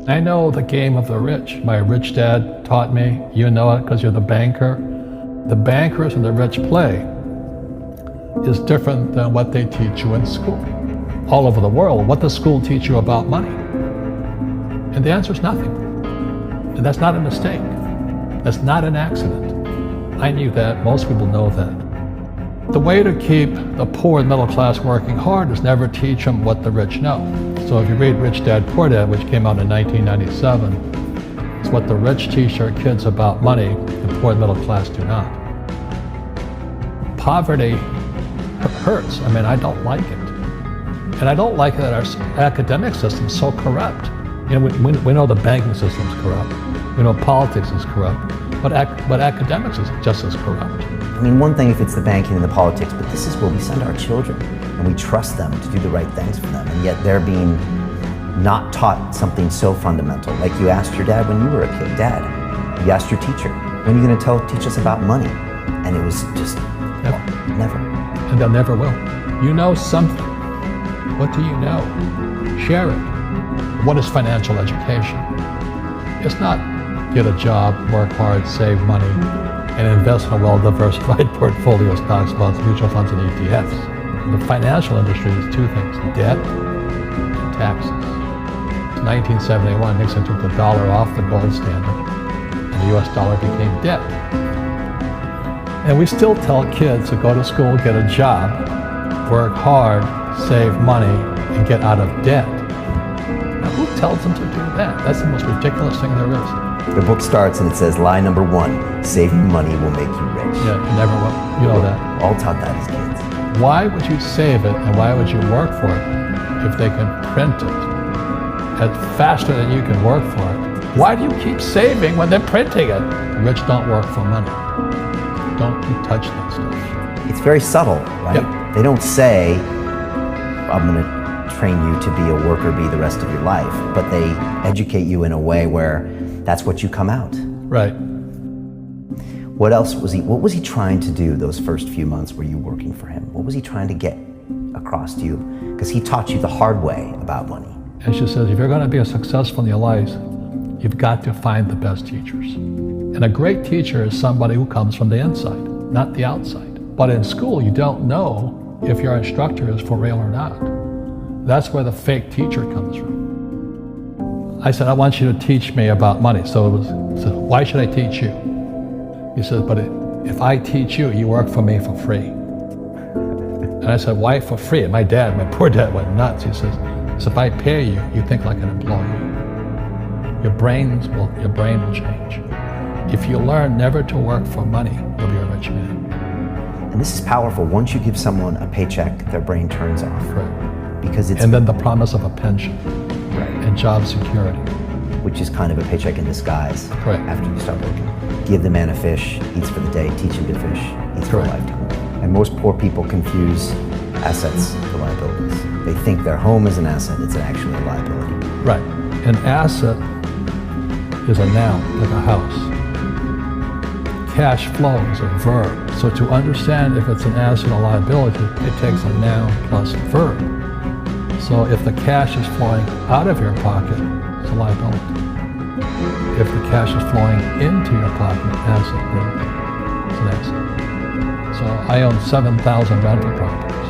I know the game of the rich. My rich dad taught me. You know it because you're the banker. The bankers and the rich play is different than what they teach you in school. All over the world, what does school teach you about money? And the answer is nothing. And that's not a mistake. That's not an accident. I knew that. Most people know that. The way to keep the poor and middle class working hard is never teach them what the rich know. So if you read Rich Dad, Poor Dad, which came out in 1997, it's what the rich teach their kids about money, the poor and middle class do not. Poverty hurts. I mean, I don't like it. And I don't like that our academic system is so corrupt. You know, we know the banking system is corrupt. We know politics is corrupt. But academics is just as corrupt. I mean, one thing if it's the banking and the politics, but this is where we send our children and we trust them to do the right things for them, and yet they're being not taught something so fundamental. Like you asked your dad when you were a kid, Dad, you asked your teacher, when are you going to teach us about money? And it was just, well, never. And they'll never will. You know something. What do you know? Share it. What is financial education? It's not get a job, work hard, save money, and invest in a well-diversified portfolio of stocks, bonds, mutual funds, and ETFs. The financial industry is two things, debt and taxes. In 1971, Nixon took the dollar off the gold standard, and the US dollar became debt. And we still tell kids to go to school, get a job, work hard, save money, and get out of debt. Now, who tells them to do that? That's the most ridiculous thing there is. The book starts and it says, lie number 1, saving money will make you rich. Yeah, you never will. You know that. All taught that as kids. Why would you save it and why would you work for it if they can print it faster than you can work for it? Why do you keep saving when they're printing it? The rich don't work for money. Don't you touch that stuff. It's very subtle, right? Yep. They don't say, I'm going to train you to be a worker bee the rest of your life, but they educate you in a way where that's what you come out. Right. What was he trying to do those first few months were you working for him? What was he trying to get across to you? Because he taught you the hard way about money. And she says, if you're going to be successful in your life, you've got to find the best teachers. And a great teacher is somebody who comes from the inside, not the outside. But in school, you don't know if your instructor is for real or not. That's where the fake teacher comes from. I said, I want you to teach me about money. So why should I teach you? He said, but if I teach you, you work for me for free. And I said, why for free? And my poor dad went nuts. He says, if I pay you, you think like an employee. Your brain will change. If you learn never to work for money, you'll be a rich man. And this is powerful. Once you give someone a paycheck, their brain turns off. Right. Because it's... And then the promise of a pension. Right. And job security. Which is kind of a paycheck in disguise. Correct. After you start working. Give the man a fish, eats for the day, teach him to fish, eats for a lifetime. And most poor people confuse assets for liabilities. They think their home is an asset, it's actually a liability. Right. An asset is a noun, like a house. Cash flow is a verb. So to understand if it's an asset or liability, it takes a noun plus a verb. So if the cash is flowing out of your pocket, it's a liability. If the cash is flowing into your pocket, asset, it's an asset. So I own 7,000 rental properties.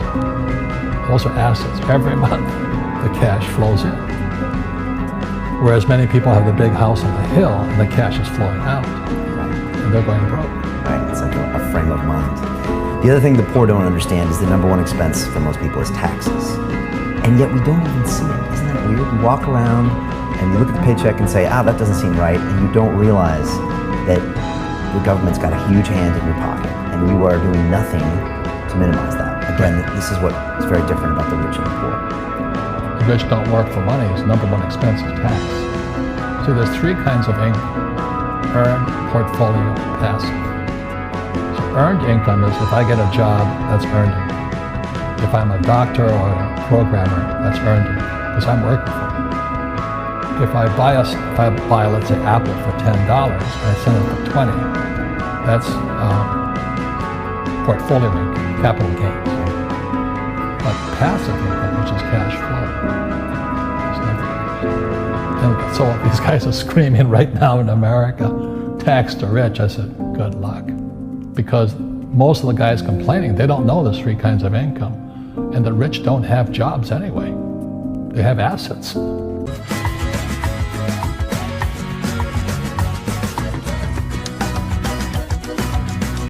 Those are assets. Every month, the cash flows in. Whereas many people have the big house on the hill and the cash is flowing out. And they're going broke. Right, it's like a frame of mind. The other thing the poor don't understand is the number 1 expense for most people is taxes. And yet we don't even see it. Isn't that weird? You walk around and you look at the paycheck and say, that doesn't seem right, and you don't realize that the government's got a huge hand in your pocket, and you are doing nothing to minimize that. Again, this is what is very different about the rich and the poor. The rich don't work for money. His number 1 expense is tax. So there's 3 kinds of income. Earned, portfolio, passive. So earned income is if I get a job, that's earned income. If I'm a doctor or a programmer, that's earned income, because I'm working for it. If I buy, let's say, Apple for $10 and I sell it for 20, that's portfolio income, capital gains. But passive income, which is cash flow, is never. And So these guys are screaming right now in America, tax the rich. I said, good luck. Because most of the guys complaining, they don't know there's 3 kinds of income. And the rich don't have jobs anyway. They have assets.